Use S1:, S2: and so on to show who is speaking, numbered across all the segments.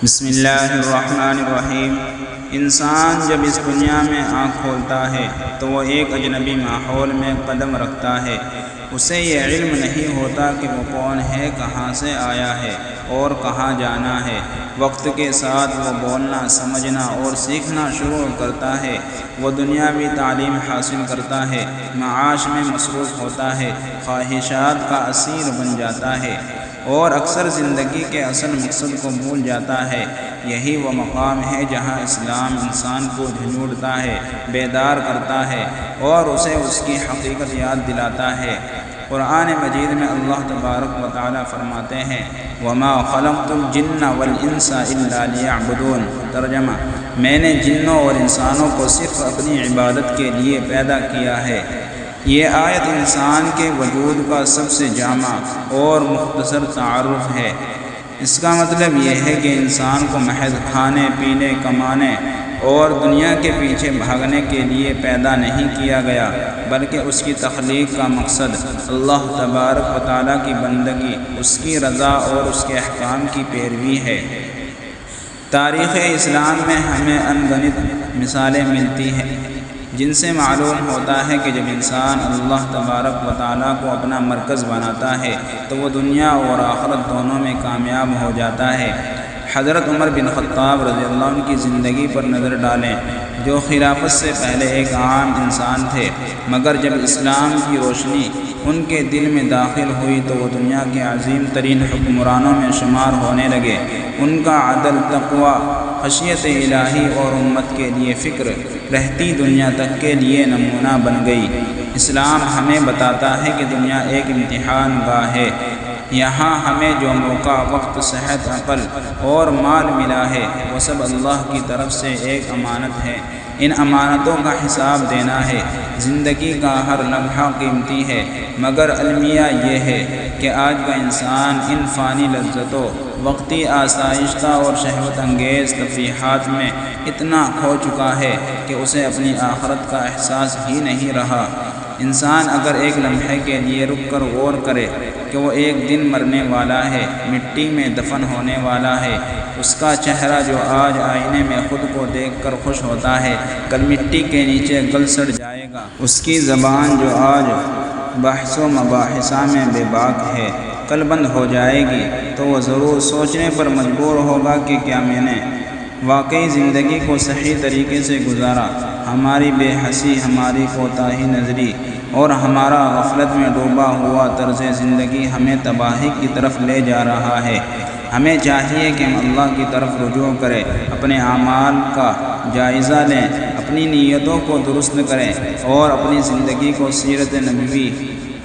S1: بسم اللہ الرحمن الرحیم۔ انسان جب اس دنیا میں آنکھ کھولتا ہے تو وہ ایک اجنبی ماحول میں قدم رکھتا ہے۔ اسے یہ علم نہیں ہوتا کہ وہ کون ہے، کہاں سے آیا ہے اور کہاں جانا ہے۔ وقت کے ساتھ وہ بولنا، سمجھنا اور سیکھنا شروع کرتا ہے۔ وہ دنیاوی تعلیم حاصل کرتا ہے، معاش میں مصروف ہوتا ہے، خواہشات کا اسیر بن جاتا ہے اور اکثر زندگی کے اصل مقصد کو بھول جاتا ہے۔ یہی وہ مقام ہے جہاں اسلام انسان کو جھنجھوڑتا ہے، بیدار کرتا ہے اور اسے اس کی حقیقت یاد دلاتا ہے۔ قرآن مجید میں اللہ تبارک و تعالی فرماتے ہیں وَمَا خَلَقْتُ الْجِنَّ وَالْإِنسَ إِلَّا لِيَعْبُدُونَ۔ ترجمہ: میں نے جنوں اور انسانوں کو صرف اپنی عبادت کے لیے پیدا کیا ہے۔ یہ آیت انسان کے وجود کا سب سے جامع اور مختصر تعارف ہے۔ اس کا مطلب یہ ہے کہ انسان کو محض کھانے، پینے، کمانے اور دنیا کے پیچھے بھاگنے کے لیے پیدا نہیں کیا گیا، بلکہ اس کی تخلیق کا مقصد اللہ تبارک و تعالیٰ کی بندگی، اس کی رضا اور اس کے احکام کی پیروی ہے۔ تاریخ اسلام میں ہمیں ان گنت مثالیں ملتی ہیں جن سے معلوم ہوتا ہے کہ جب انسان اللہ تبارک و تعالیٰ کو اپنا مرکز بناتا ہے تو وہ دنیا اور آخرت دونوں میں کامیاب ہو جاتا ہے۔ حضرت عمر بن خطاب رضی اللہ عنہ کی زندگی پر نظر ڈالیں، جو خلافت سے پہلے ایک عام انسان تھے، مگر جب اسلام کی روشنی ان کے دل میں داخل ہوئی تو وہ دنیا کے عظیم ترین حکمرانوں میں شمار ہونے لگے۔ ان کا عدل، تقوی، خشیت الہی اور امت کے لیے فکر رہتی دنیا تک کے لیے نمونہ بن گئی۔ اسلام ہمیں بتاتا ہے کہ دنیا ایک امتحان گاہ ہے۔ یہاں ہمیں جو موقع، وقت، صحت، عقل اور مال ملا ہے وہ سب اللہ کی طرف سے ایک امانت ہے۔ ان امانتوں کا حساب دینا ہے۔ زندگی کا ہر لمحہ قیمتی ہے، مگر المیہ یہ ہے کہ آج کا انسان ان فانی لذتوں، وقتی آسائشتہ اور شہوت انگیز تفریحات میں اتنا کھو چکا ہے کہ اسے اپنی آخرت کا احساس ہی نہیں رہا۔ انسان اگر ایک لمحے کے لیے رک کر غور کرے کہ وہ ایک دن مرنے والا ہے، مٹی میں دفن ہونے والا ہے، اس کا چہرہ جو آج آئینے میں خود کو دیکھ کر خوش ہوتا ہے، کل مٹی کے نیچے گل سڑ جائے گا۔ اس کی زبان جو آج بحث و مباحثہ میں بے باک ہے، کل بند ہو جائے گی، تو وہ ضرور سوچنے پر مجبور ہوگا کہ کیا میں نے واقعی زندگی کو صحیح طریقے سے گزارا؟ ہماری بے حسی، ہماری کوتاہی نظری اور ہمارا غفلت میں ڈوبا ہوا طرز زندگی ہمیں تباہی کی طرف لے جا رہا ہے۔ ہمیں چاہیے کہ ہم اللہ کی طرف رجوع کریں، اپنے اعمال کا جائزہ لیں، اپنی نیتوں کو درست کریں اور اپنی زندگی کو سیرت نبوی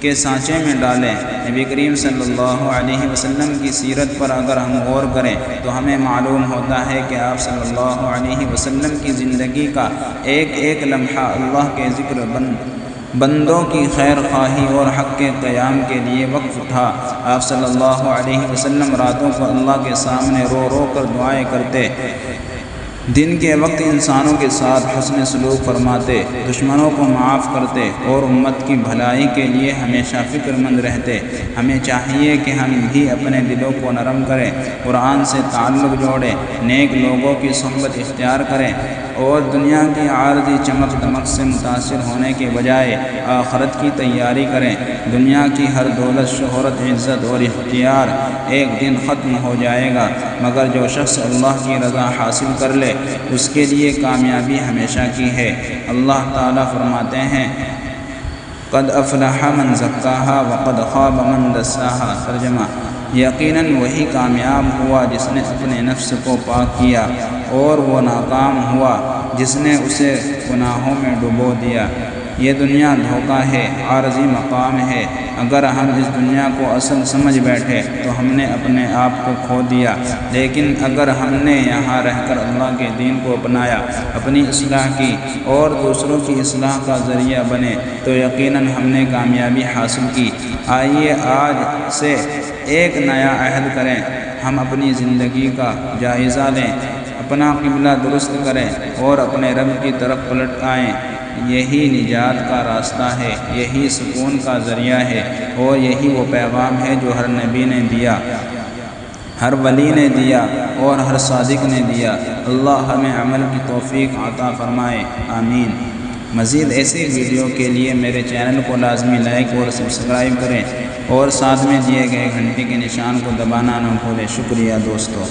S1: کے سانچے میں ڈالیں۔ نبی کریم صلی اللہ علیہ وسلم کی سیرت پر اگر ہم غور کریں تو ہمیں معلوم ہوتا ہے کہ آپ صلی اللہ علیہ وسلم کی زندگی کا ایک ایک لمحہ اللہ کے ذکر، بندوں کی خیر خواہی اور حق کے قیام کے لیے وقف تھا۔ آپ صلی اللہ علیہ وسلم راتوں کو اللہ کے سامنے رو رو کر دعائیں کرتے، دن کے وقت انسانوں کے ساتھ حسن سلوک فرماتے، دشمنوں کو معاف کرتے اور امت کی بھلائی کے لیے ہمیشہ فکر مند رہتے۔ ہمیں چاہیے کہ ہم بھی اپنے دلوں کو نرم کریں، قرآن سے تعلق جوڑیں، نیک لوگوں کی صحبت اختیار کریں اور دنیا کی عارضی چمک دمک سے متاثر ہونے کے بجائے آخرت کی تیاری کریں۔ دنیا کی ہر دولت، شہرت، عزت اور اختیار ایک دن ختم ہو جائے گا، مگر جو شخص اللہ کی رضا حاصل کر لے اس کے لیے کامیابی ہمیشہ کی ہے۔ اللہ تعالیٰ فرماتے ہیں قد افلح من زکاہا وقد خاب من دساہا۔ ترجمہ: یقیناً وہی کامیاب ہوا جس نے اپنے نفس کو پاک کیا، اور وہ ناکام ہوا جس نے اسے گناہوں میں ڈبو دیا۔ یہ دنیا دھوکہ ہے، عارضی مقام ہے۔ اگر ہم اس دنیا کو اصل سمجھ بیٹھے تو ہم نے اپنے آپ کو کھو دیا، لیکن اگر ہم نے یہاں رہ کر اللہ کے دین کو اپنایا، اپنی اصلاح کی اور دوسروں کی اصلاح کا ذریعہ بنے تو یقیناً ہم نے کامیابی حاصل کی۔ آئیے آج سے ایک نیا عہد کریں، ہم اپنی زندگی کا جائزہ لیں، اپنا قبلہ درست کریں اور اپنے رب کی طرف پلٹ آئیں۔ یہی نجات کا راستہ ہے، یہی سکون کا ذریعہ ہے اور یہی وہ پیغام ہے جو ہر نبی نے دیا۔ ہر ولی نے دیا اور ہر صادق نے دیا۔ اللہ ہمیں عمل کی توفیق عطا فرمائے، آمین۔ مزید ایسی ویڈیو کے لیے میرے چینل کو لازمی لائک اور سبسکرائب کریں اور ساتھ میں دیے گئے گھنٹی کے نشان کو دبانا نہ بھولیں۔ شکریہ دوستو۔